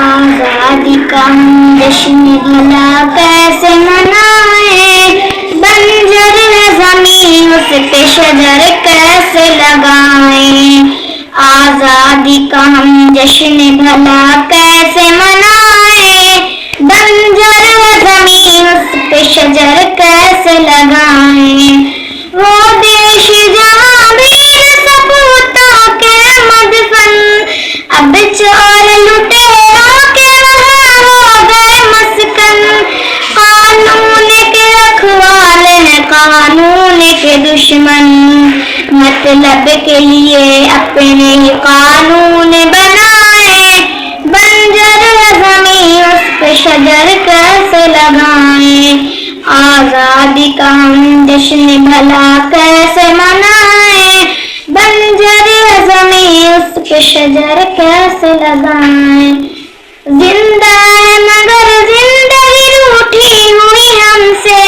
آزادی کا ہم جشن بھلا کیسے منائیں، بنجر زمین اس پہ شجر کیسے لگائیں، آزادی کا ہم جشن بھلا کیسے منائیں، بنجر زمین اس پہ شجر کیسے لگائیں، وہ دیش جہاں ویر سپوتوں کے مدفن اب چور لٹیروں کے وہاں ہو گئے مسکن، قانون کے رکھوالے ہیں قانون کے دشمن، مطلب کے لیے اپنے ہی قانون بنائیں، بنجر زمین اس پہ شجر کیسے لگائیں، آزادی کا ہم جشن بھلا کیسے منائیں، بنجر زمین اس پہ شجر کیسے لگائیں، زندہ ہے مگر زندگی روٹھی ہوئی ہم سے،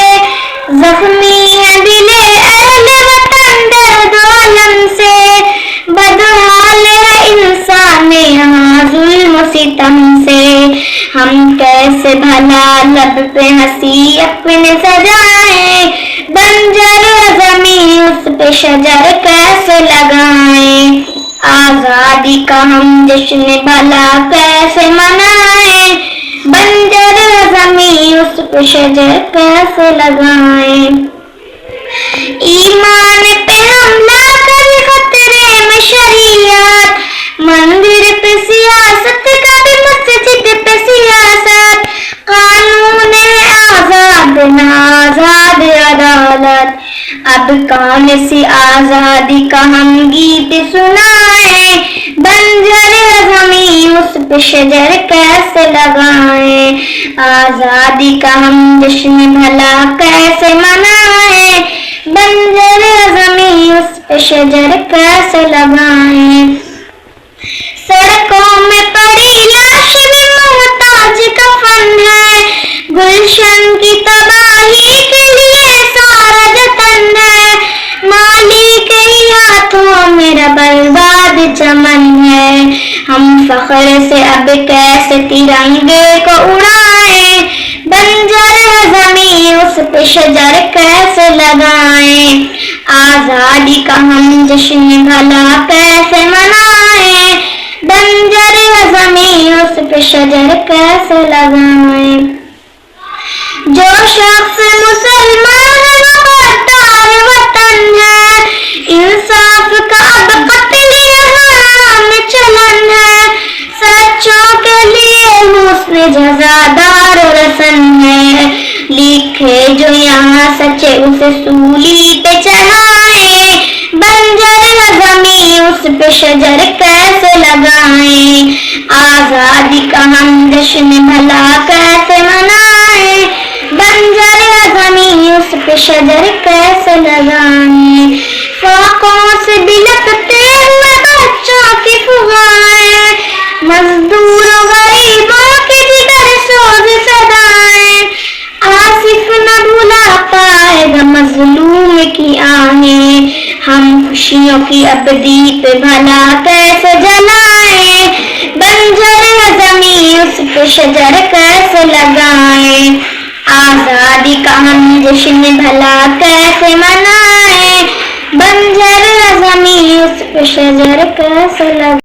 زخمی ہے دل اہل وطن درد و الم سے، بدحال ہے انسان یہاں ظلم و ستم سے، ہم کیسے بھلا لب پہ ہنسی اپنے سجائیں، بنجر زمین اس پہ شجر کیسے لگائیں، آزادی کا ہم جشن بھلا کیسے منائیں، بنجر زمین اس پہ شجر کیسے لگائیں، ایمان پہ حملہ کر خطرے میں شریعت، مندر پہ سیاست کبھی مسجد پہ سیاست، قانون ہے آزاد نہ آزاد عدالت، اب کون سی آزادی کا ہم گیت سنائیں، بنجر زمین اس پہ شجر کیسے لگائیں، آزادی کا ہم جشن بھلا کیسے منائیں، بنجر زمین اس پہ شجر کیسے لگائیں، سڑکوں میں پڑی لاش میں محتاج کفن ہے، گلشن کی تباہی کے لیے سارا جتن ہے، مالی کے ہی ہاتھوں میرا برباد چمن ہے، ہم فخر سے اب کیسے ترنگے کو اڑائیں، بنجر زمین اس پہ شجر کیسے لگائیں، آزادی کا ہم جشن بھلا کیسے منائیں، بنجر زمین اس پہ شجر کیسے لگائیں، جو شخص مسلمان ہے وہ غدار وطن ہے، انصاف کا اب قتل یہاں میں چلن ہے، سچوں کے لیے حسن جزادار رسن ہے، لکھے جو یہاں سچے اسے سولی پہ چڑھائیں، بنجر زمین اس پہ شجر کیسے لگائیں، آزادی کا ہم جشن بھلا کیسے منائیں، بنجر زمین اس پہ شجر کیسے لگائیں، فاقوں سے بلکتے ہوئے بچوں کی فغائیں، مزدوروں غریبوں کی جگر سوز صدائیں، آصف نہ بھلا پائے گا مظلوم کی آہیں، ہم خوشیوں کی اب دیپ بھلا کیسے جلائیں، بنجر زمین اس پہ شجر کیسے لگائیں، آزادی کا ہم جشن بھلا کیسے منائیں، بنجر زمین اس پہ شجر کیسے لگائیں۔